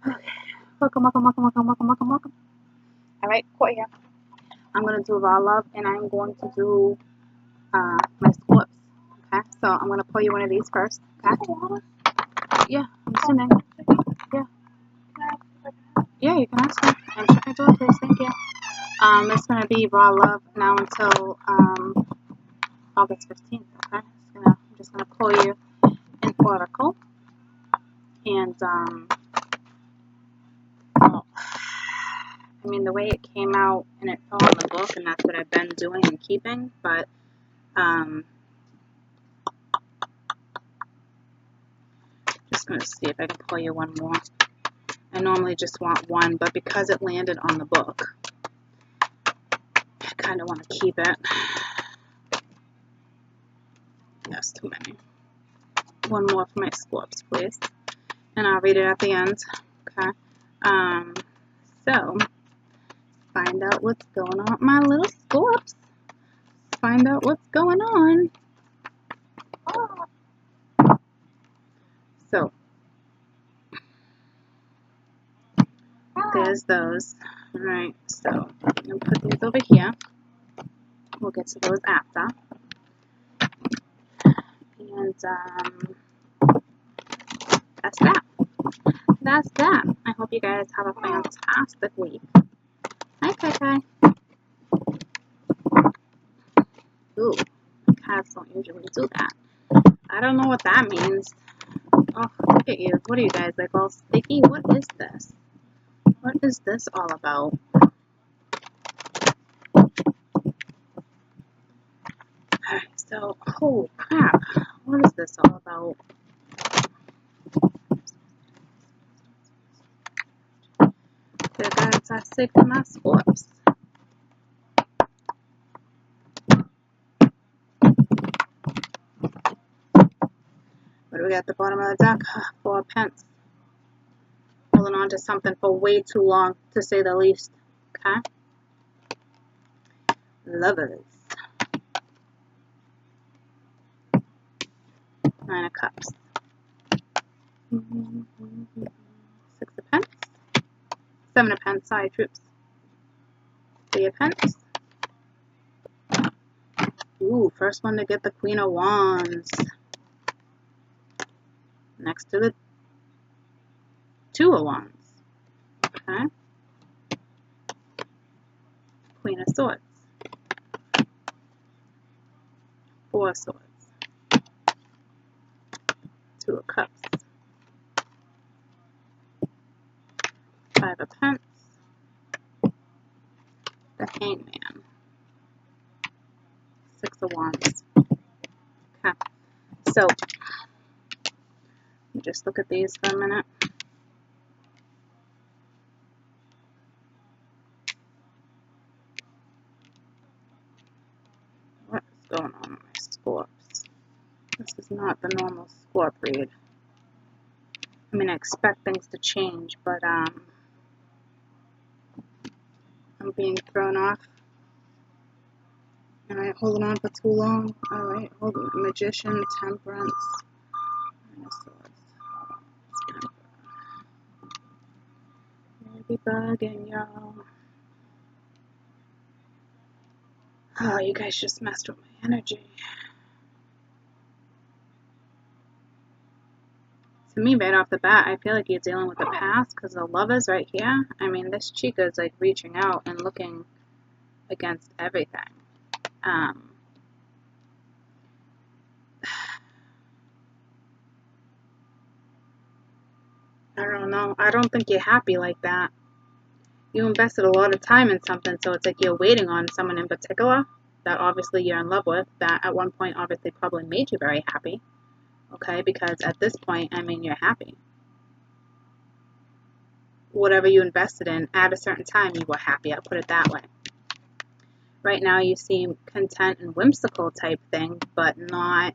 Okay. Welcome, welcome, welcome, welcome, welcome, welcome, welcome. All right, cool here. I'm going to do raw love, and I'm going to do my squats. Okay, so I'm going to pull you one of these first. Okay? Yeah, I'm assuming. Yeah. Yeah, you can ask me. I'm checking to it, please. Thank you. It's going to be raw love now until August 15th. Okay, I'm just going to pull you an oracle, and well, I mean, the way it came out and it fell in the book, and that's what I've been doing and keeping, but just going to see if I can pull you one more. I normally just want one, but because it landed on the book, I kind of want to keep it. That's too many. One more for my scorps, please. And I'll read it at the end. Okay. So, find out what's going on, my little scorps. Find out what's going on. So, there's those. Alright, so I'm going to put these over here. We'll get to those after. And that's that. That's that. I hope you guys have a fantastic week. Hi, Kai Kai. Ooh, cats don't usually do that. I don't know what that means. Oh, look at you. What are you guys, like all sticky? What is this? What is this all about? Alright, so, oh crap. What is this all about? The guys are sick of my scorps. What do we got at the bottom of the deck? 4 pence. Holding on to something for way too long, to say the least. Okay? Lovers. 9 of cups. 6 of pence. 7 of pence. Sorry, troops. 3 of pence. Ooh, first one to get the Queen of Wands. Next to the 2 of Wands. Okay. Queen of Swords. 4 of Swords. 2 of Cups. 5 of Pence. The Hangman. 6 of Wands. Okay. So, just look at these for a minute. What is going on with my scorps? This is not the normal scorp read. I mean, I expect things to change, but I'm being thrown off. Alright, holding on for too long. Alright, hold on. Magician, Temperance. Maybe bugging y'all. Oh, you guys just messed with my energy. To me, right off the bat, I feel like you're dealing with the past because the Lovers right here. I mean, this chica is like reaching out and looking against everything. I don't know. I don't think you're happy like that. You invested a lot of time in something, so it's like you're waiting on someone in particular that obviously you're in love with, that at one point obviously probably made you very happy. Okay, because at this point, I mean, you're happy. Whatever you invested in, at a certain time, you were happy. I'll put it that way. Right now, you seem content and whimsical type thing, but not...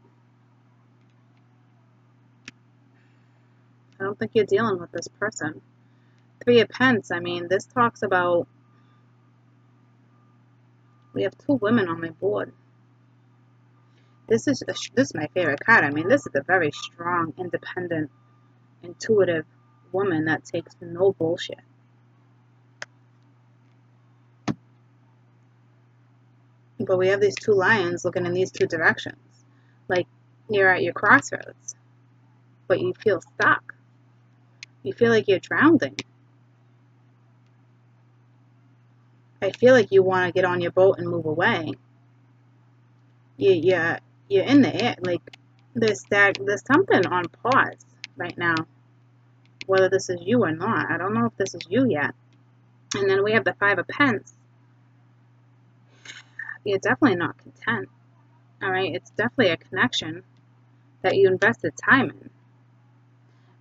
I don't think you're dealing with this person. 3 of Pence, I mean, this talks about... We have 2 women on my board. This is my favorite card. I mean, this is a very strong, independent, intuitive woman that takes no bullshit. But we have these two lions looking in these two directions. Like, you're at your crossroads, but you feel stuck. You feel like you're drowning. I feel like you want to get on your boat and move away. You're in the air. Like, there's something on pause right now. Whether this is you or not. I don't know if this is you yet. And then we have the Five of Pence. You're definitely not content. Alright? It's definitely a connection that you invested time in.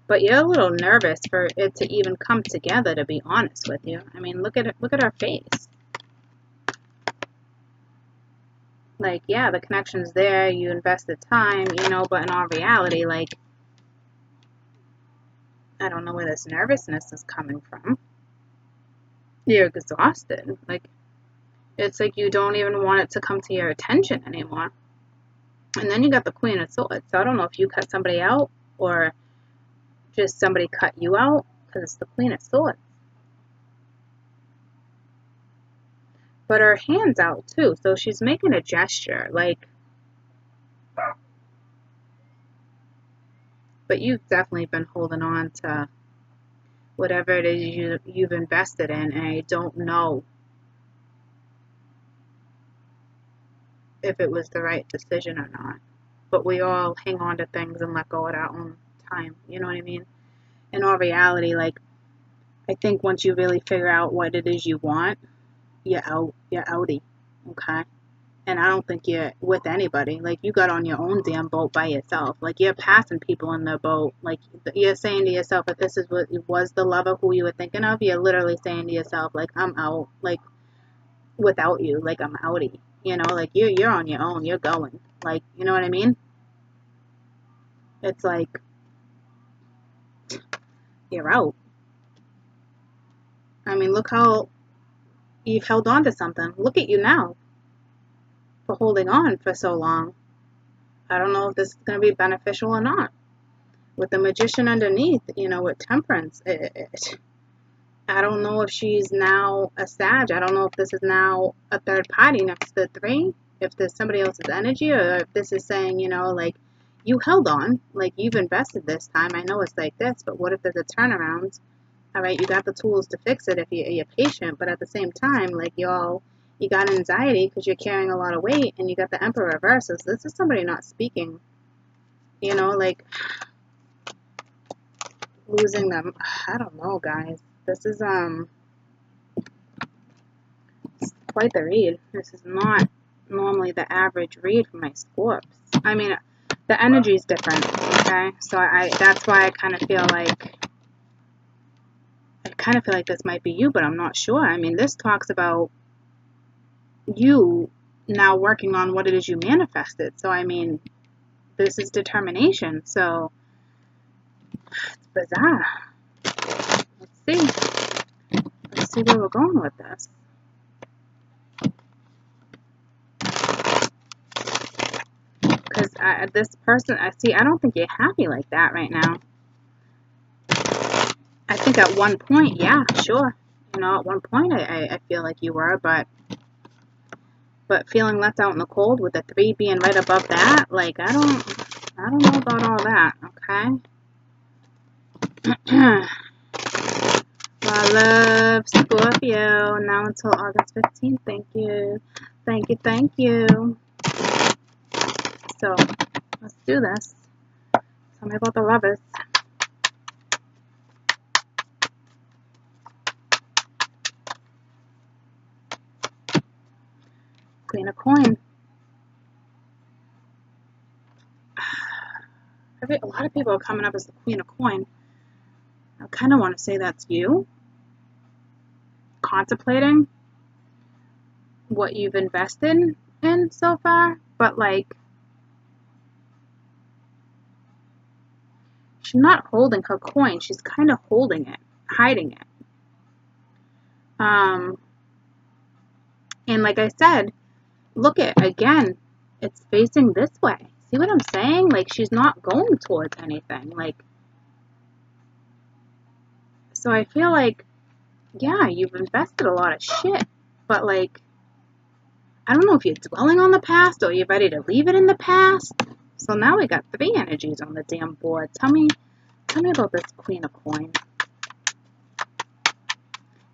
But you're a little nervous for it to even come together, to be honest with you. I mean, look at it, look at her face. Like, yeah, the connection's there, you invested time, you know, but in all reality, like, I don't know where this nervousness is coming from. You're exhausted. Like, it's like you don't even want it to come to your attention anymore. And then you got the Queen of Swords. So I don't know if you cut somebody out or just somebody cut you out, because it's the Queen of Swords. But her hand's out too, so she's making a gesture, like, but you've definitely been holding on to whatever it is you've invested in, and I don't know if it was the right decision or not. But we all hang on to things and let go at our own time, you know what I mean? In all reality, like, I think once you really figure out what it is you want, you're outie, okay? And I don't think you're with anybody. Like, you got on your own damn boat by yourself. Like, you're passing people in their boat. Like, you're saying to yourself, if this is what was the lover who you were thinking of, you're literally saying to yourself, like, I'm out. Like, without you. Like, I'm outie. You know, like, you're on your own. You're going. Like, you know what I mean? It's like, you're out. I mean, look how you've held on to something. Look at you now. For holding on for so long. I don't know if this is going to be beneficial or not. With the Magician underneath, you know, with Temperance, I don't know if she's now a Sag. I don't know if this is now a third party next to the 3, if there's somebody else's energy, or if this is saying, you know, like, you held on, like, you've invested this time. I know it's like this, but what if there's a turnaround? All right, you got the tools to fix it if you're patient, but at the same time, like, you got anxiety because you're carrying a lot of weight, and you got the Emperor reverse. So this is somebody not speaking, you know, like, losing them. I don't know, guys. This is quite the read. This is not normally the average read for my Scorps. I mean, the energy is different, okay? So that's why I kind of feel like this might be you, but I'm not sure. I mean, this talks about you now working on what it is you manifested. So, I mean, this is determination. So, it's bizarre. Let's see where we're going with this. Because this person, I don't think you're happy like that right now. I think at one point, yeah, sure. You know, at one point I feel like you were, but feeling left out in the cold with the 3 being right above that, like, I don't know about all that, okay? RawLOVE, Scorpio, now until August 15th. Thank you. Thank you, thank you. So, let's do this. Tell me about the lovers. Queen of Coin. A lot of people are coming up as the Queen of Coin. I kind of want to say that's you. Contemplating what you've invested in so far. But, like, she's not holding her coin. She's kind of holding it. Hiding it. And like I said, look at, again, it's facing this way. See what I'm saying? Like, she's not going towards anything. Like, So I feel like, yeah, you've invested a lot of shit, but like, I don't know if you're dwelling on the past or you're ready to leave it in the past. So now we got 3 energies on the damn board. Tell me about this Queen of Coins.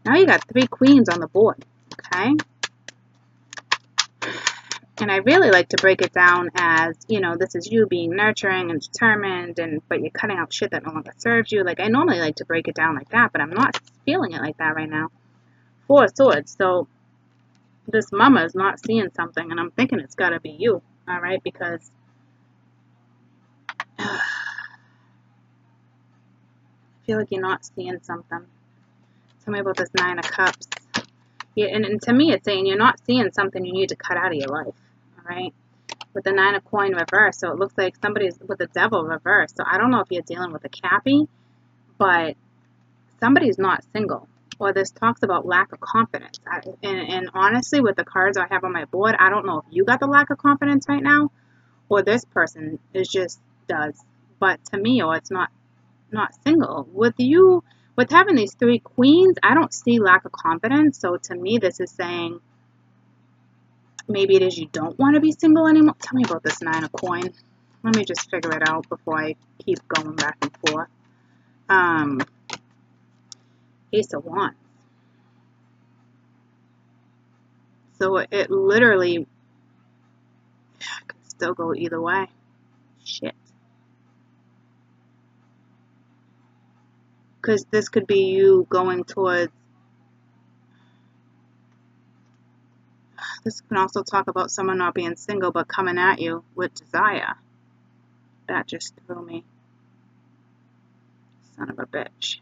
Now you got 3 queens on the board, okay? And I really like to break it down as, you know, this is you being nurturing and determined, but you're cutting out shit that no longer serves you. Like, I normally like to break it down like that, but I'm not feeling it like that right now. 4 of Swords. So this mama is not seeing something, and I'm thinking it's got to be you, all right? Because I feel like you're not seeing something. Tell me about this 9 of Cups. Yeah, and to me, it's saying you're not seeing something you need to cut out of your life, all right? With the 9 of Coin reverse, so it looks like somebody's with the Devil reverse. So I don't know if you're dealing with a Cappy, but somebody's not single. Or this talks about lack of confidence. And honestly, with the cards I have on my board, I don't know if you got the lack of confidence right now, or this person is just does. But to me, or it's not single. With you, with having these 3 queens, I don't see lack of confidence. So to me, this is saying maybe it is you don't want to be single anymore. Tell me about this 9 of Coin. Let me just figure it out before I keep going back and forth. Ace of Wands. So it literally could still go either way. Shit. Because this could be you going towards... This can also talk about someone not being single but coming at you with desire. That just threw me. Son of a bitch.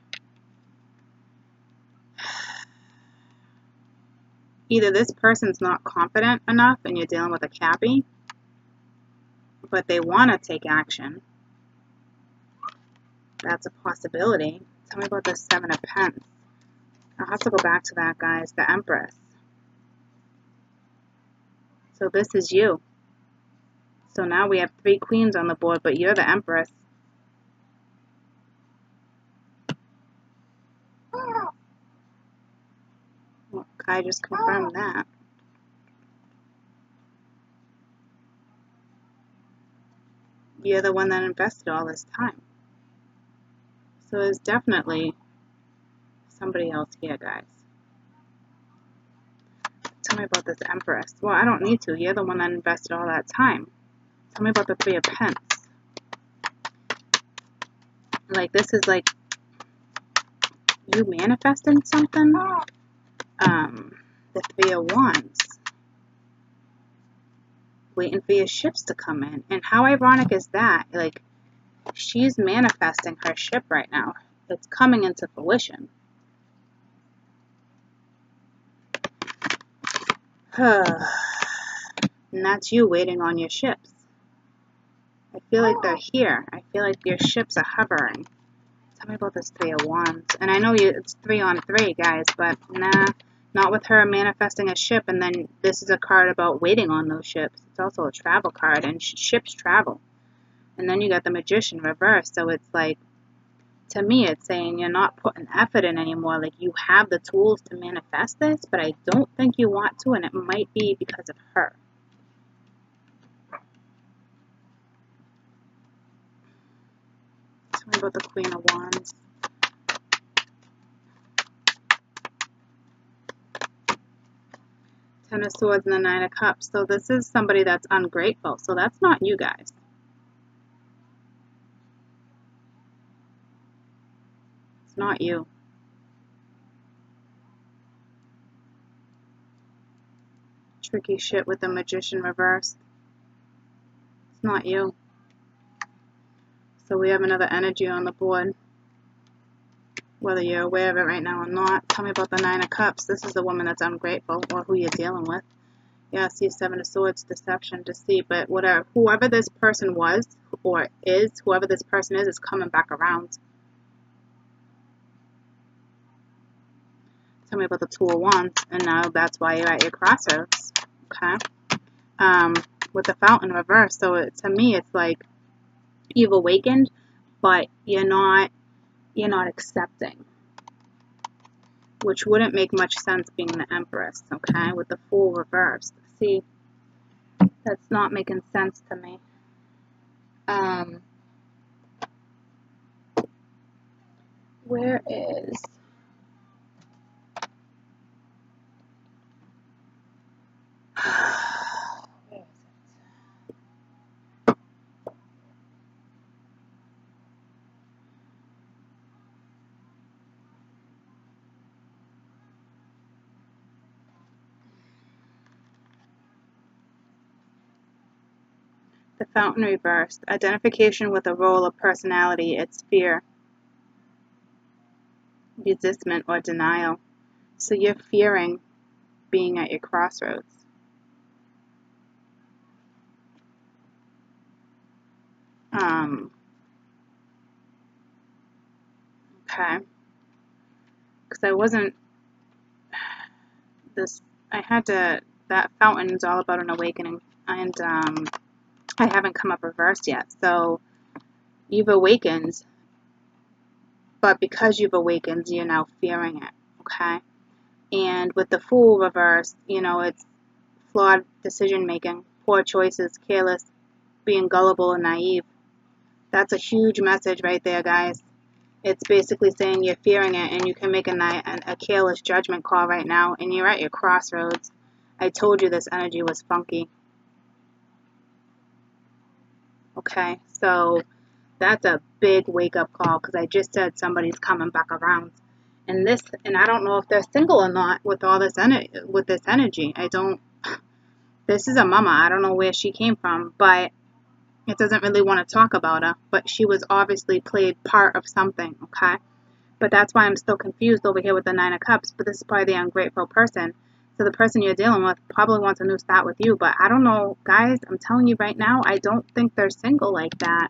Either this person's not confident enough and you're dealing with a Cappy, but they want to take action. That's a possibility. Tell me about the 7 of Pence. I'll have to go back to that, guys. The Empress. So this is you. So now we have 3 queens on the board, but you're the Empress. Well, Kai just confirmed that. You're the one that invested all this time. So there's definitely somebody else here, guys. Tell me about this Empress. Well, I don't need to. You're the one that invested all that time. Tell me about the 3 of Pence. Like, this is like you manifesting something. The 3 of Wands. Waiting for your ships to come in. And how ironic is that? Like, she's manifesting her ship right now. It's coming into fruition. And that's you waiting on your ships. I feel like they're here. I feel like your ships are hovering. Tell me about this 3 of Wands. And I know it's 3 on 3, guys, but nah, not with her manifesting a ship. And then this is a card about waiting on those ships. It's also a travel card, and ships travel. And then you got the Magician reverse. So it's like, to me, it's saying you're not putting effort in anymore. Like, you have the tools to manifest this, but I don't think you want to, and it might be because of her. Tell me about the Queen of Wands. Ten of Swords and the 9 of Cups. So this is somebody that's ungrateful. So that's not you guys. It's not you. Tricky shit with the Magician reversed. It's not you. So we have another energy on the board. Whether you're aware of it right now or not. Tell me about the 9 of Cups. This is the woman that's ungrateful, or who you're dealing with. Yeah, see, 7 of Swords, deception, deceit. But whatever, whoever this person was, or is, whoever this person is coming back around. Tell me about the 2 of Wands. And now that's why you're at your crossroads. Okay? With the Fountain reverse. So to me, it's like you've awakened, but you're not accepting. which wouldn't make much sense being the Empress, okay, with the Fool reversed. See, that's not making sense to me. Where is... The Fountain reversed. Identification with a role of personality, it's fear, resistment, or denial. So you're fearing being at your crossroads. Okay. Because I wasn't... That fountain is all about an awakening. And I haven't come up reversed yet. So you've awakened, but because you've awakened, you're now fearing it, okay? And with the Fool reversed, you know, it's flawed decision making, poor choices, careless, being gullible and naive. That's a huge message right there, guys. It's basically saying you're fearing it and you can make a careless judgment call right now, and you're at your crossroads. I told you this energy was funky. Okay, so that's a big wake-up call, because I just said somebody's coming back around. And I don't know if they're single or not with all this energy. This is a mama. I don't know where she came from, but it doesn't really want to talk about her. But she was obviously played part of something, okay? But that's why I'm still confused over here with the Nine of Cups. But this is probably the ungrateful person. So the person you're dealing with probably wants a new start with you. But I don't know, guys. I'm telling you right now, I don't think they're single like that.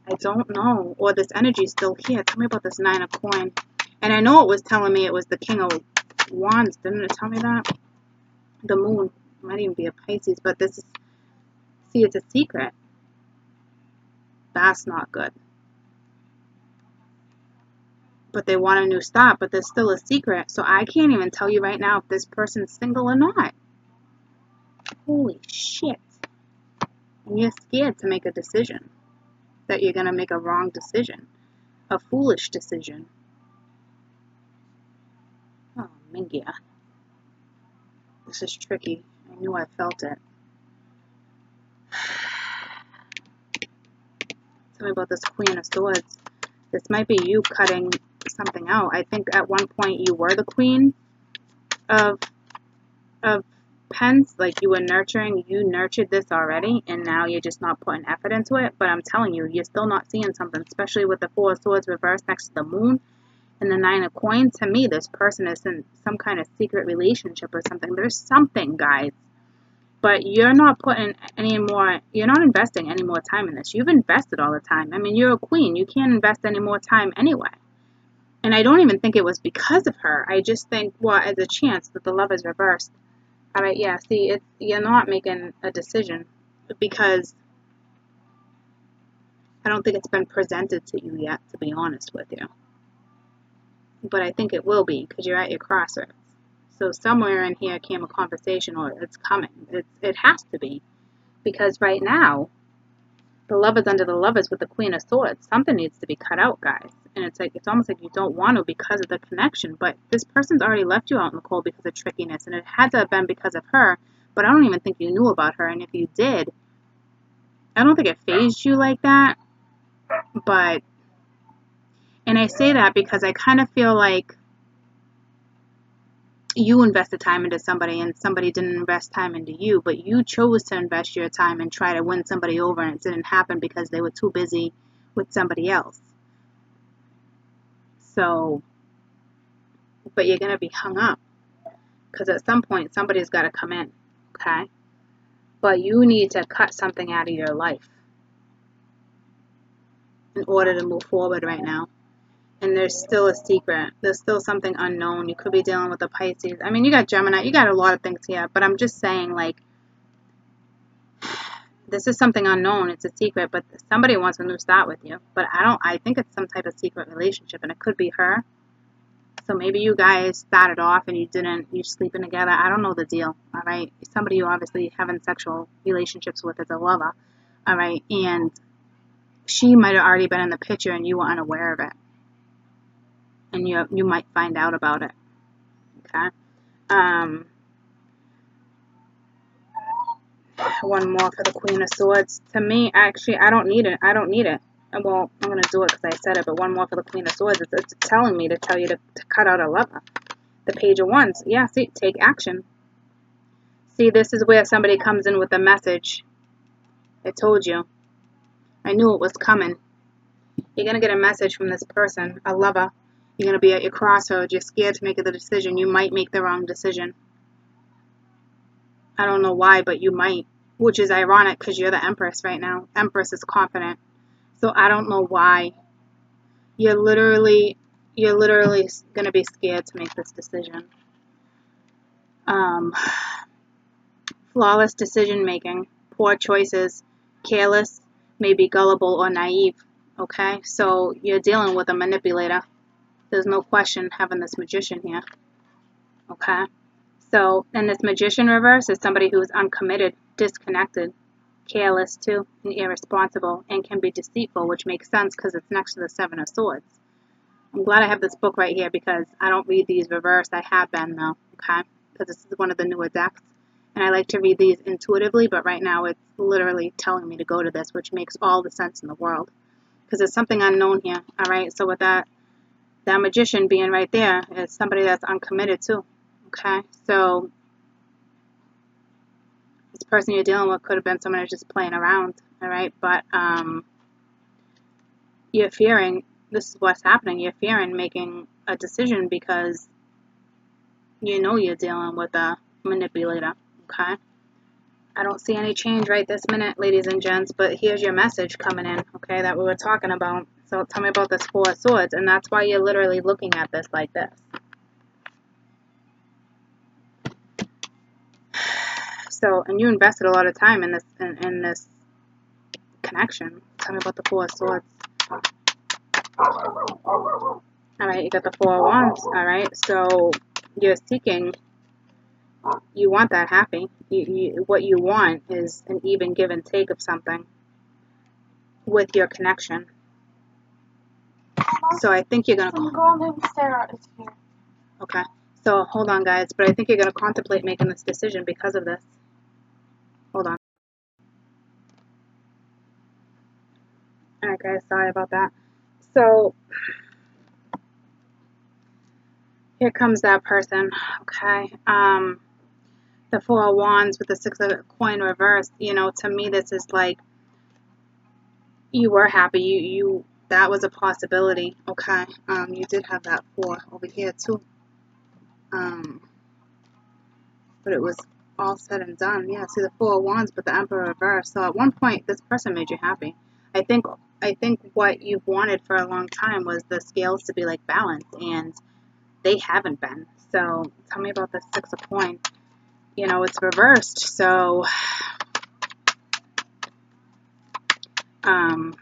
I don't know. Or this energy's still here. Tell me about this Nine of Coin. And I know it was telling me it was the King of Wands. Didn't it tell me that? The Moon. It might even be a Pisces. But this is... See, it's a secret. That's not good. But they want a new start. But there's still a secret. So I can't even tell you right now if this person's single or not. Holy shit. And you're scared to make a decision. That you're going to make a wrong decision. A foolish decision. Oh, Mingia. This is tricky. I knew I felt it. Tell me about this Queen of Swords. This might be you cutting something out. I think at one point you were the Queen of Pens. Like you were nurturing. You nurtured this already, and now you're just not putting effort into it. But I'm telling you, you're still not seeing something, especially with the Four of Swords reversed next to the Moon. And the Nine of Coins, to me, this person is in some kind of secret relationship or something. There's something, guys. But you're not putting you're not investing any more time in this. You've invested all the time. I mean, you're a queen. You can't invest any more time anyway. And I don't even think it was because of her. I just think, well, as a chance that the love is reversed. All right, yeah, see, you're not making a decision because I don't think it's been presented to you yet, to be honest with you. But I think it will be because you're at your crossroads. So somewhere in here came a conversation, or it's coming. It has to be. Because right now, the Lovers under the Lovers with the Queen of Swords, something needs to be cut out, guys. And it's almost like you don't want to because of the connection. But this person's already left you out in the cold because of trickiness. And it had to have been because of her. But I don't even think you knew about her. And if you did, I don't think it fazed you like that. But, and I say that because I kind of feel like you invested time into somebody and somebody didn't invest time into you, but you chose to invest your time and try to win somebody over, and it didn't happen because they were too busy with somebody else. So, but you're going to be hung up because at some point somebody's got to come in, okay? But you need to cut something out of your life in order to move forward right now. And there's still a secret. There's still something unknown. You could be dealing with a Pisces. I mean, you got Gemini. You got a lot of things here. But I'm just saying, like, this is something unknown. It's a secret. But somebody wants a new start with you. But I think it's some type of secret relationship. And it could be her. So maybe you guys started off and you're sleeping together. I don't know the deal, all right? Somebody you obviously having sexual relationships with as a lover, all right? And she might have already been in the picture and you were unaware of it. And you might find out about it, okay? One more for the Queen of Swords. To me, actually, I don't need it. Well, I'm going to do it because I said it, but one more for the Queen of Swords. It's telling me to tell you to cut out a lover. The Page of Wands. Yeah, see, take action. See, this is where somebody comes in with a message. I told you. I knew it was coming. You're going to get a message from this person, a lover. You're going to be at your crossroads. You're scared to make the decision. You might make the wrong decision. I don't know why, but you might. Which is ironic because you're the Empress right now. Empress is confident. So I don't know why. You're literally going to be scared to make this decision. Flawless decision making, poor choices, careless, maybe gullible or naive. Okay, so you're dealing with a manipulator. There's no question having this Magician here. Okay, so and this Magician reverse is somebody who's uncommitted, disconnected, careless too, and irresponsible, and can be deceitful, which makes sense because it's next to the Seven of Swords. I'm glad I have this book right here because I don't read these reversed. I have been though, okay? Because this is one of the newer decks. And I like to read these intuitively, but right now it's literally telling me to go to this, which makes all the sense in the world. Because there's something unknown here, alright? So with that Magician being right there is somebody that's uncommitted too, okay? So this person you're dealing with could have been someone who's just playing around, alright? But you're fearing, this is what's happening, you're fearing making a decision because you know you're dealing with a manipulator, okay? I don't see any change right this minute, ladies and gents, but here's your message coming in, okay, that we were talking about. So tell me about this Four of Swords, and that's why you're literally looking at this like this. So, and you invested a lot of time in this connection. Tell me about the Four of Swords. Alright, you got the Four of Wands, alright, so you're seeking, you want that happy. What you want is an even give and take of something with your connection. So I think you're going to... Okay, so hold on guys, but I think you're going to contemplate making this decision because of this. Hold on. Alright guys, sorry about that. So, here comes that person, okay? The Four of Wands with the Six of Coin reversed, you know, to me this is like, you were happy, that was a possibility, okay? You did have that Four over here too. But it was all said and done. Yeah, see the Four of Wands, but the Emperor reversed. So at one point, this person made you happy. I think what you've wanted for a long time was the scales to be like balanced, and they haven't been. So tell me about the Six of Coin. You know, it's reversed. So, again,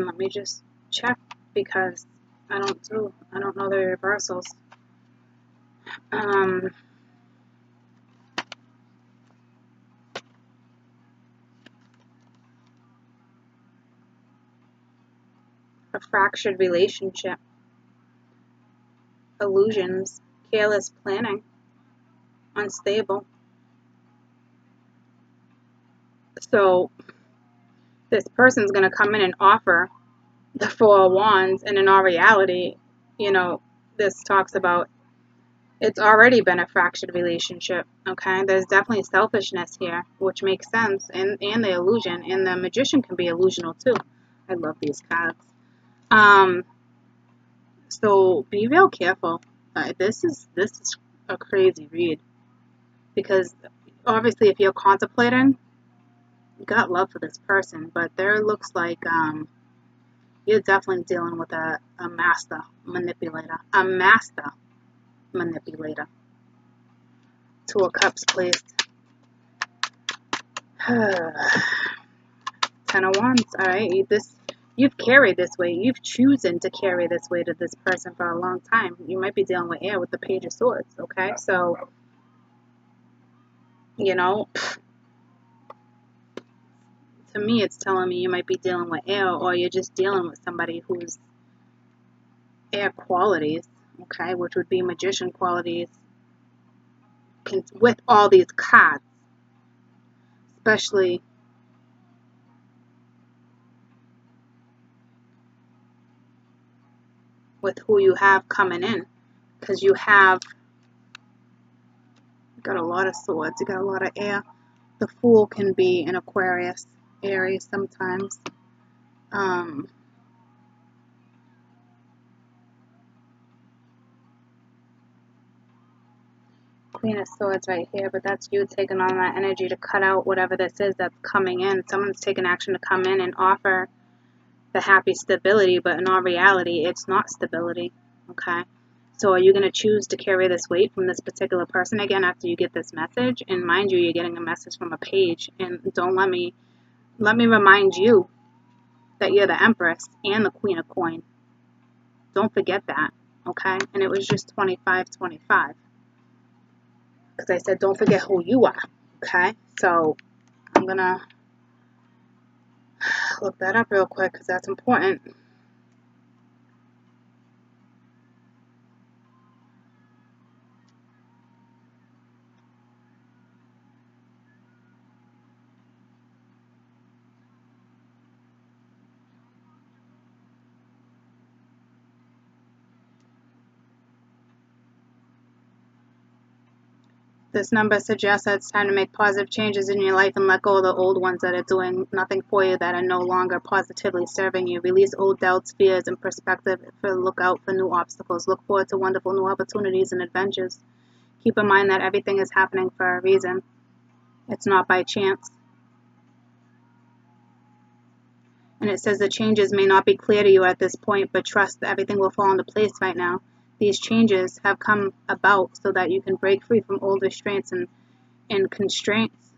let me just check because I don't know the reversals. A fractured relationship, illusions, careless planning, unstable. So this person's going to come in and offer the Four of Wands, and in all reality, you know, this talks about it's already been a fractured relationship, okay? There's definitely selfishness here, which makes sense, and the illusion, and the Magician can be illusional too. I love these cards. So be real careful. This is a crazy read, because obviously if you're contemplating, you got love for this person, but there looks like you're definitely dealing with a master manipulator. A master manipulator. Two of Cups, please. 10 of Wands. Alright, You've carried this weight. You've chosen to carry this weight of this person for a long time. You might be dealing with air with the Page of Swords, okay? So, you know, to me it's telling me you might be dealing with air, or you're just dealing with somebody who's air qualities, okay, which would be magician qualities with all these cards, especially with who you have coming in, because you got a lot of swords, you got a lot of air. The Fool can be an Aquarius, Aries sometimes. Queen of Swords right here, but that's you taking on that energy to cut out whatever this is that's coming in. Someone's taking action to come in and offer the happy stability, but in all reality, it's not stability, okay? So are you going to choose to carry this weight from this particular person again after you get this message? And mind you, you're getting a message from a page, and don't let me remind you that you're the Empress and the Queen of Coin. Don't forget that, okay? And it was just 25-25. Because I said don't forget who you are, okay? So I'm going to look that up real quick because that's important. This number suggests that it's time to make positive changes in your life and let go of the old ones that are doing nothing for you, that are no longer positively serving you. Release old doubts, fears, and perspective. Look out for new obstacles. Look forward to wonderful new opportunities and adventures. Keep in mind that everything is happening for a reason. It's not by chance. And it says the changes may not be clear to you at this point, but trust that everything will fall into place right now. These changes have come about so that you can break free from old restraints and constraints.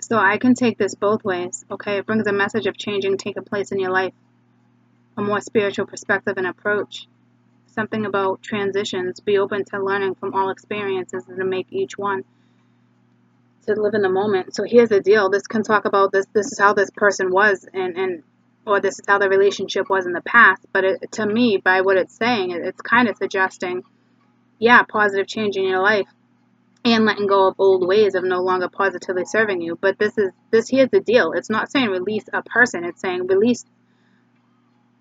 So I can take this both ways, okay? It brings a message of changing taking place in your life, a more spiritual perspective and approach. Something about transitions. Be open to learning from all experiences and to make each one. To live in the moment. So here's the deal. This can talk about this is how this person was or this is how the relationship was in the past. But to me, by what it's saying, it's kind of suggesting, yeah, positive change in your life and letting go of old ways of no longer positively serving you. But here's the deal. It's not saying release a person. It's saying release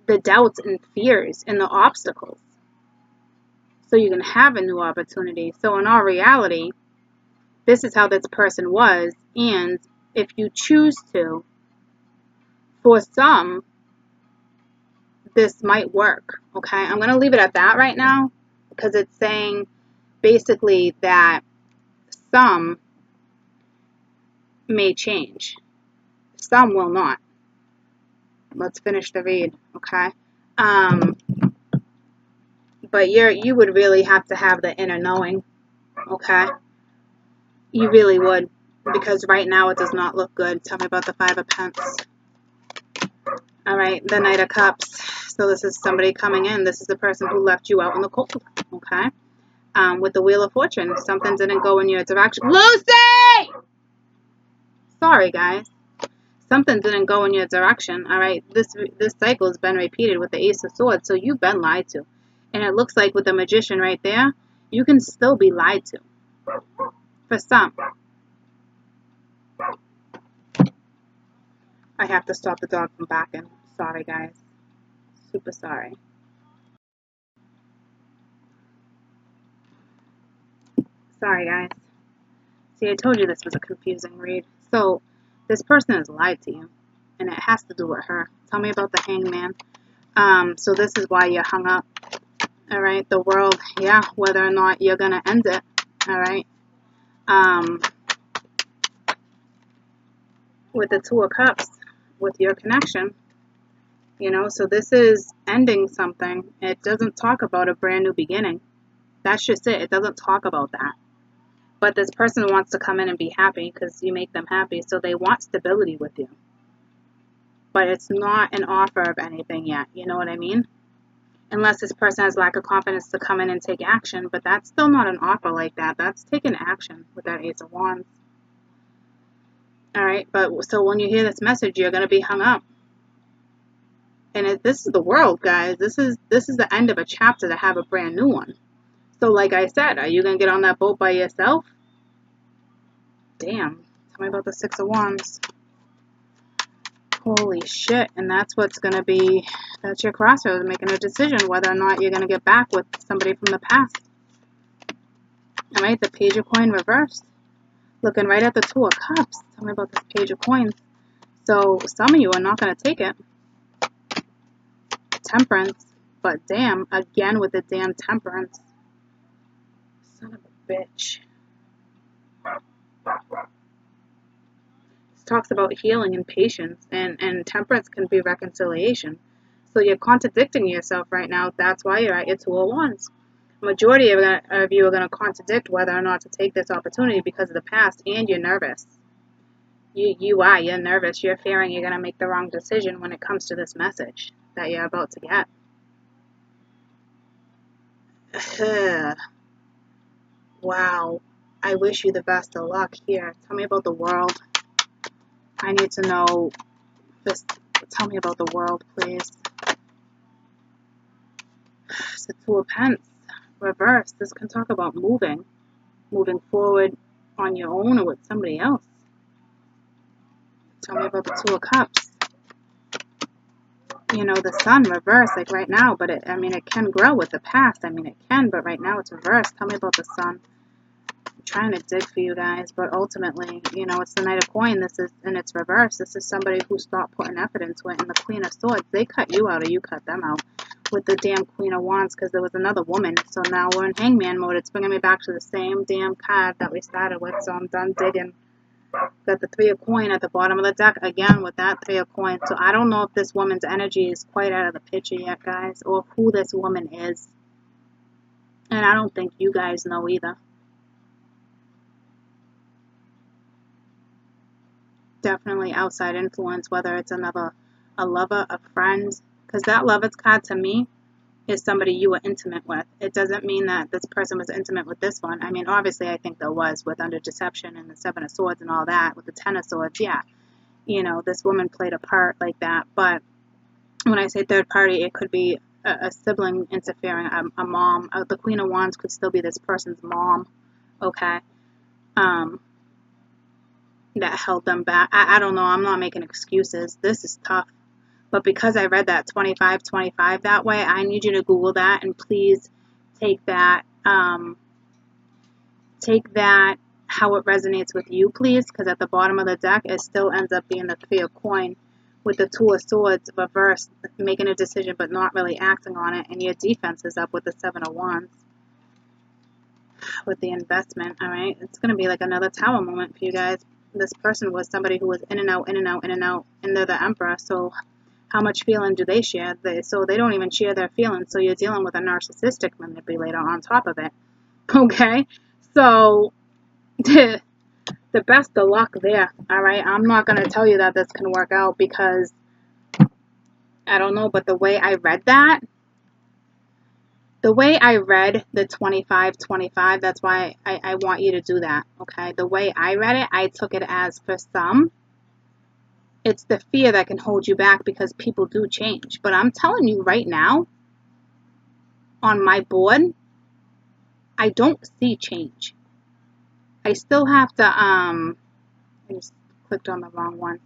the doubts and fears and the obstacles so you can have a new opportunity. So in all reality, this is how this person was, and if you choose to, for some, this might work, okay? I'm going to leave it at that right now because it's saying basically that some may change. Some will not. Let's finish the read, okay? But you would really have to have the inner knowing, okay? You really would, because right now it does not look good. Tell me about the Five of Pentacles. All right, the Knight of Cups. So this is somebody coming in. This is the person who left you out in the cold, okay? With the Wheel of Fortune, something didn't go in your direction. Lucy! Sorry, guys. Something didn't go in your direction, all right? This cycle has been repeated with the Ace of Swords, so you've been lied to. And it looks like with the Magician right there, you can still be lied to. For some. I have to stop the dog from barking. Sorry, guys. Super sorry. Sorry, guys. See, I told you this was a confusing read. So, this person has lied to you, and it has to do with her. Tell me about the Hangman. So this is why you're hung up. All right, the World, yeah, whether or not you're going to end it. All right. With the Two of Cups, with your connection, you know, so this is ending something. It doesn't talk about a brand new beginning. That's just it. It doesn't talk about that. But this person wants to come in and be happy because you make them happy. So they want stability with you. but it's not an offer of anything yet. You know what I mean? Unless this person has lack of confidence to come in and take action, but that's still not an offer like that. That's taking action with that Ace of Wands. All right, but so when you hear this message, you're going to be hung up. And this is the world, guys. This is the end of a chapter to have a brand new one. So like I said, are you going to get on that boat by yourself? Damn. Tell me about the Six of Wands. Holy shit. And that's what's going to be, that's your crossroads, making a decision whether or not you're going to get back with somebody from the past. All right, the Page of Coin reversed. Looking right at the Two of Cups. Tell me about this Page of Coins. So some of you are not going to take it. Temperance. But damn, again with the damn Temperance. Son of a bitch. This talks about healing and patience. And Temperance can be reconciliation. So you're contradicting yourself right now. That's why you're at your Two of Wands. Majority of you are going to contradict whether or not to take this opportunity because of the past, and you're nervous. You're nervous. You're fearing you're going to make the wrong decision when it comes to this message that you're about to get. Wow. I wish you the best of luck here. Tell me about the world. I need to know. Just tell me about the world, please. It's the Two of Pentacles. Reverse. This can talk about moving forward on your own or with somebody else. Tell me about the Two of Cups. You know, the Sun reverse, like right now, but it can grow with the past. It can, but right now it's reversed. Tell me about the Sun. I'm trying to dig for you guys, but ultimately, you know, it's the Knight of Coin. This is, and it's reversed. This is somebody who stopped putting effort into it. And the Queen of Swords, they cut you out or you cut them out with the damn Queen of Wands because there was another woman. So now we're in Hangman mode. It's bringing me back to the same damn card that we started with, so I'm done digging. Got the Three of Coin at the bottom of the deck again with that Three of Coin. So I don't know if this woman's energy is quite out of the picture yet, guys, or who this woman is. And I don't think you guys know either. Definitely outside influence, whether it's a lover, a friend. Because that Lovers card to me is somebody you were intimate with. It doesn't mean that this person was intimate with this one. Obviously I think there was with Under Deception and the Seven of Swords and all that. With the Ten of Swords, yeah. You know, this woman played a part like that. But when I say third party, it could be a sibling interfering, a mom. The Queen of Wands could still be this person's mom, okay? That held them back. I don't know. I'm not making excuses. This is tough. But because I read that 25-25 that way, I need you to Google that and please take that how it resonates with you, please. Because at the bottom of the deck, it still ends up being the Three of Coin with the Two of Swords reversed, making a decision but not really acting on it. And your defense is up with the Seven of Wands with the investment, all right? It's going to be like another Tower moment for you guys. This person was somebody who was in and out, in and out, in and out, and they're the Emperor, so how much feeling do they share? So they don't even share their feelings, so you're dealing with a narcissistic manipulator on top of it, okay? So the best of luck there, all right? I'm not going to tell you that this can work out because I don't know, but the way I read that, the way I read the 25-25, that's why I want you to do that, okay? The way I read it, I took it as for some, it's the fear that can hold you back because people do change. But I'm telling you right now, on my board, I don't see change. I still have to, I just clicked on the wrong one.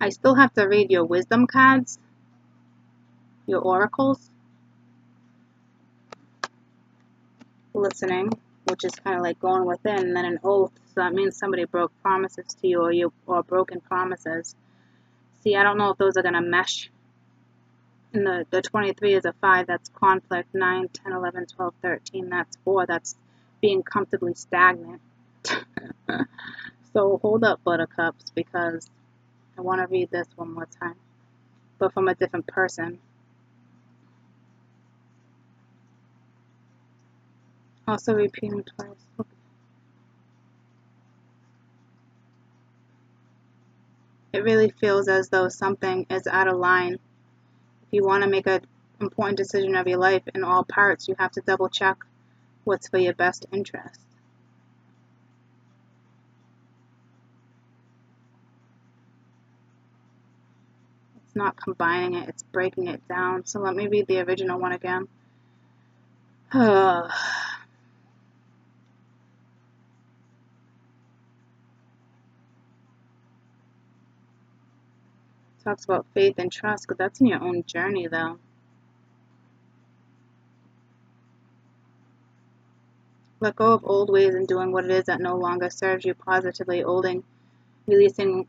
I still have to read your wisdom cards, your oracles. Listening, which is kind of like going within, and then an oath. So that means somebody broke promises to you or broken promises. See, I don't know if those are going to mesh. And the 23 is a 5, that's conflict. 9, 10, 11, 12, 13, that's 4, that's being comfortably stagnant. So hold up, buttercups, because I want to read this one more time, but from a different person. Also repeating twice. Okay. It really feels as though something is out of line. If you want to make an important decision of your life in all parts, you have to double check what's for your best interest. It's not combining it, it's breaking it down. So let me read the original one again. Talks about faith and trust, but that's in your own journey, though. Let go of old ways and doing what it is that no longer serves you positively, releasing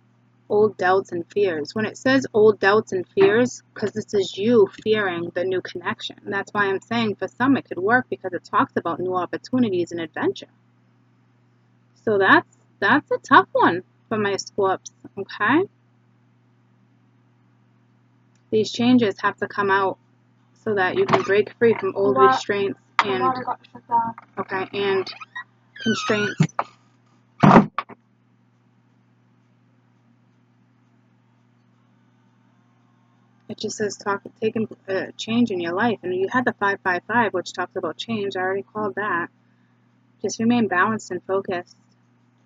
old doubts and fears. When it says old doubts and fears, because this is you fearing the new connection. That's why I'm saying for some it could work, because it talks about new opportunities and adventure. So that's a tough one for my Scorps, okay? These changes have to come out so that you can break free from old restraints and constraints. It just says taking change in your life, and you had the 555, which talks about change. I already called that. Just remain balanced and focused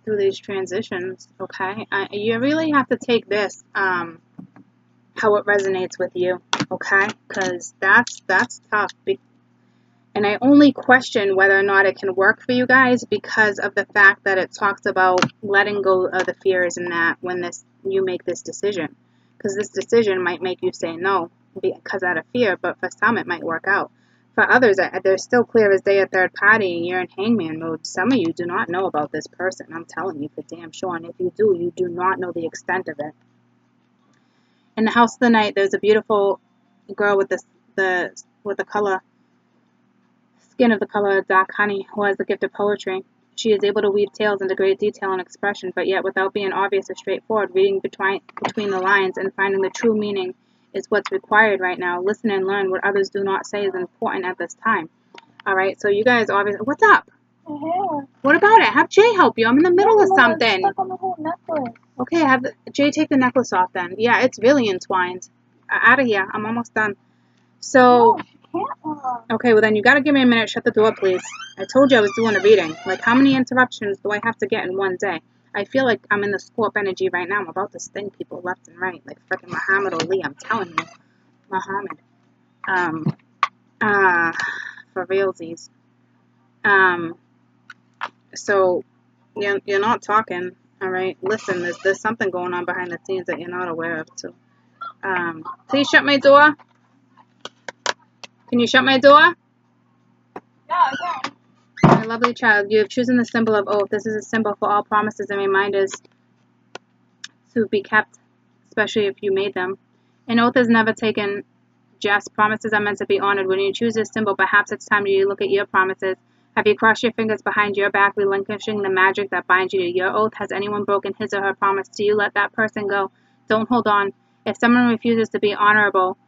through these transitions, okay? You really have to take this how it resonates with you, okay? Because that's tough. And I only question whether or not it can work for you guys because of the fact that it talks about letting go of the fears and that when you make this decision. Because this decision might make you say no because out of fear, but for some it might work out. For others, they're still clear as day a third party and you're in hangman mode. Some of you do not know about this person. I'm telling you for damn sure. And if you do, you do not know the extent of it. In the house of the night, there's a beautiful girl with the color skin of the color of dark honey who has the gift of poetry. She is able to weave tales into great detail and expression, but yet without being obvious or straightforward. Reading between the lines and finding the true meaning is what's required right now. Listen and learn what others do not say is important at this time. All right, so you guys obviously, what's up? What about it? Have Jay help you. I'm in the middle of something. Stuck on the whole necklace. Okay, have Jay take the necklace off then. Yeah, it's really entwined. Out of here. I'm almost done. So, No, she can't. okay, well then you gotta give me a minute. Shut the door, please. I told you I was doing a reading. Like, how many interruptions do I have to get in one day? I feel like I'm in the Scorp energy right now. I'm about to sting people left and right, like freaking Muhammad Ali. I'm telling you, Muhammad. For realsies. So you're not talking. All right. Listen, there's something going on behind the scenes that you're not aware of too. Please shut my door. Can you shut my door? Yeah, I can. My lovely child, you have chosen the symbol of oath. This is a symbol for all promises and reminders to be kept, especially if you made them. An oath is never taken jest. Promises are meant to be honored. When you choose this symbol, perhaps it's time you look at your promises. Have you crossed your fingers behind your back, relinquishing the magic that binds you to your oath? Has anyone broken his or her promise to you? Let that person go. Don't hold on. If someone refuses to be honorable,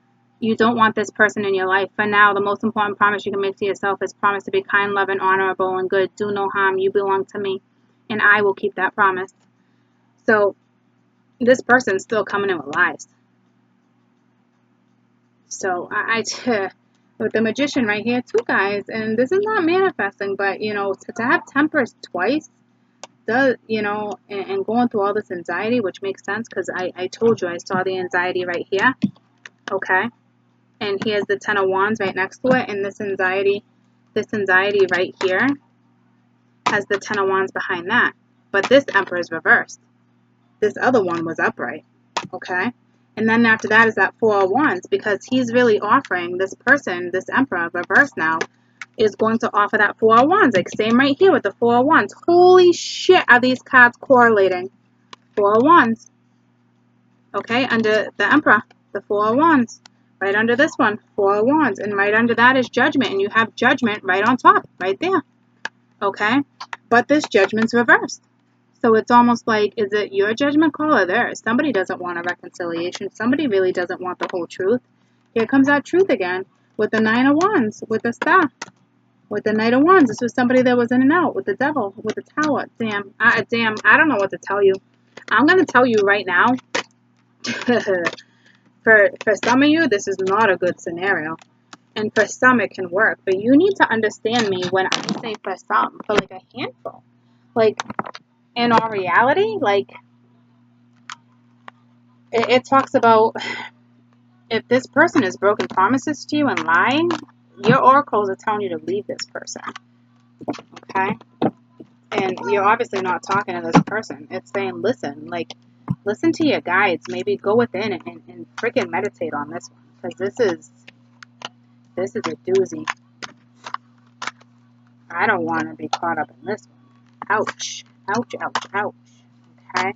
you don't want this person in your life. For now, the most important promise you can make to yourself is promise to be kind, loving, honorable, and good. Do no harm. You belong to me, and I will keep that promise. So, this person's still coming in with lies. So, with the magician right here too, guys, and this is not manifesting, but to have tempers twice does, and going through all this anxiety, which makes sense because I told you I saw the anxiety right here, okay, and here's the 10 of wands right next to it, and this anxiety right here has the 10 of wands behind that, but this emperor is reversed. This other one was upright, okay. And then after that is that 4 of wands, because he's really offering this person, this emperor, reverse now, is going to offer that 4 of wands. Like same right here with the 4 of wands. Holy shit, are these cards correlating? 4 of wands. Okay, under the emperor, the 4 of wands. Right under this one, 4 of wands. And right under that is judgment. And you have judgment right on top, right there. Okay, but this judgment's reversed. So it's almost like, is it your judgment call or theirs? Somebody doesn't want a reconciliation. Somebody really doesn't want the whole truth. Here comes that truth again with the 9 of wands, with the star, with the Knight of Wands. This was somebody that was in and out, with the devil, with the tower. Damn, I don't know what to tell you. I'm going to tell you right now, For some of you, this is not a good scenario. And for some, it can work. But you need to understand me when I say for some, for like a handful. Like, in all reality, like, it talks about if this person has broken promises to you and lying, your oracles are telling you to leave this person. Okay? And you're obviously not talking to this person. It's saying, listen, like, listen to your guides. Maybe go within and freaking meditate on this one. Because this is a doozy. I don't want to be caught up in this one. Ouch. Ouch, ouch, ouch. Okay?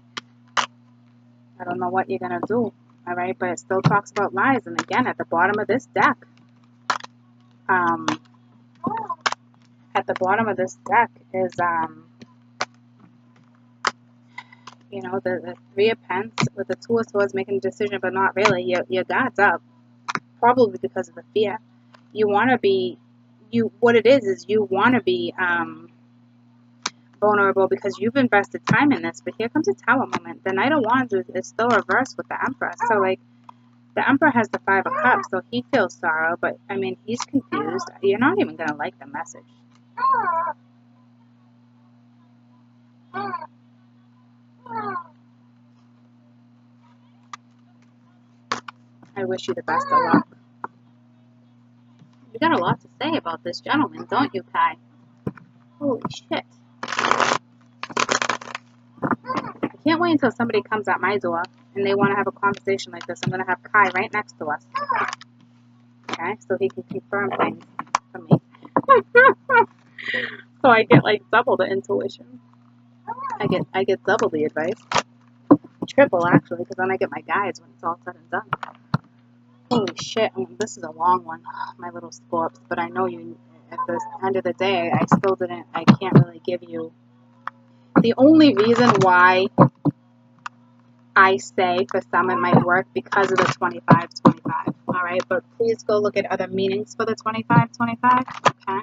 I don't know what you're going to do. Alright? But it still talks about lies. And again, at the bottom of this deck, at the bottom of this deck is, you know, the Three of Pence with the Two of Swords making a decision, but not really. Your guard's up. Probably because of the fear. You want to be, what it is you want to be, vulnerable because you've invested time in this. But here comes a Tower moment. The Knight of Wands is still reversed with the Emperor. So, like, the Emperor has the Five of Cups, so he feels sorrow, but, I mean, he's confused. You're not even going to like the message. I wish you the best of luck. You got a lot to say about this gentleman, don't you, Kai? Holy shit. I can't wait until somebody comes at my door and they want to have a conversation like this. I'm going to have Kai right next to us. Okay? So he can confirm things for me. So I get, like, double the intuition. I get double the advice. Triple, actually, because then I get my guides when it's all said and done. Holy shit, this is a long one, my little Scorps, but I know you, at the end of the day, I can't really give you, the only reason why I say for some it might work because of the 25-25, alright, but please go look at other meanings for the 25-25, okay?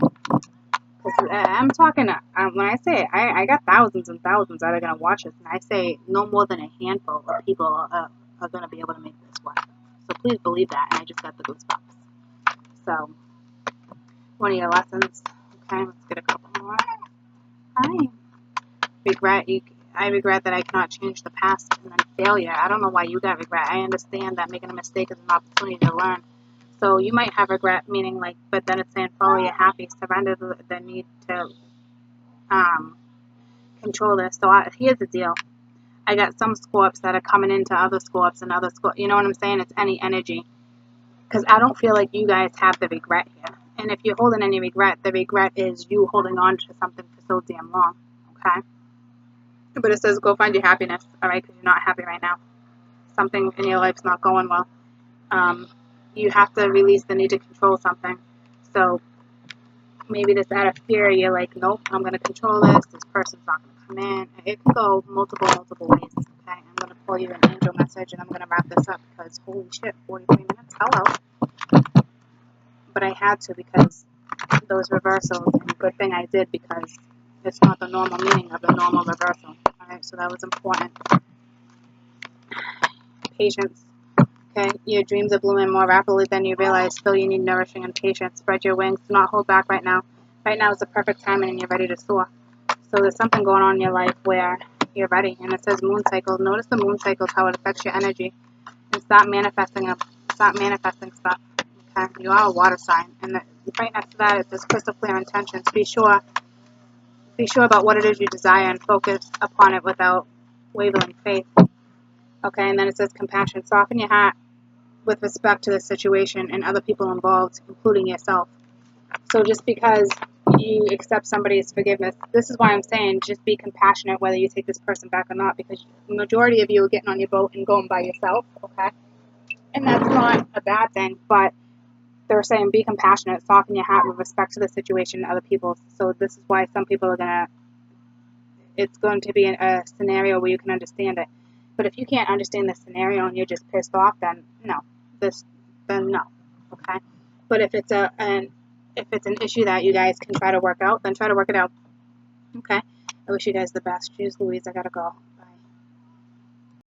Because I'm talking, when I say it, I got thousands and thousands that are going to watch this, and I say no more than a handful of people are going to be able to make this work. So please believe that, and I just got the goosebumps. So, one of your lessons. Okay, let's get a couple more. I regret that I cannot change the past and then failure. I don't know why you got regret. I understand that making a mistake is an opportunity to learn. So you might have regret, meaning like, but then it's saying follow your happy, surrender the need to control this. So here's the deal. I got some Scorps that are coming into other Scorps and other Scorps. You know what I'm saying? It's any energy. Because I don't feel like you guys have the regret here. And if you're holding any regret, the regret is you holding on to something for so damn long. Okay? But it says go find your happiness. Alright? Because you're not happy right now. Something in your life's not going well. You have to release the need to control something. So maybe this out of fear, you're like, nope, I'm going to control this. This person's not going to come in. It can go multiple ways. Okay? I'm going to pull you an angel message and I'm going to wrap this up because holy shit, 43 minutes. Hello. But I had to because those reversals, and good thing I did because it's not the normal meaning of the normal reversal. Alright, so that was important. Patience. Okay, your dreams are blooming more rapidly than you realize. Still, you need nourishing and patience. Spread your wings. Do not hold back right now. Right now is the perfect timing and you're ready to soar. So there's something going on in your life where you're ready. And it says moon cycle. Notice the moon cycles, how it affects your energy. And stop manifesting stuff. Okay, you are a water sign. And right next to that, it says crystal clear intentions. Be sure about what it is you desire and focus upon it without wavering faith. Okay, and then it says compassion. Soften your heart with respect to the situation and other people involved, including yourself. So just because you accept somebody's forgiveness, this is why I'm saying just be compassionate whether you take this person back or not, because the majority of you are getting on your boat and going by yourself, okay? And that's not a bad thing, but they're saying be compassionate, soften your heart with respect to the situation and other people. So this is why some people are it's going to be a scenario where you can understand it. But if you can't understand the scenario and you're just pissed off, then no. Then no. Okay? But if it's an issue that you guys can try to work out, then try to work it out. Okay? I wish you guys the best. Jeez Louise, I gotta go.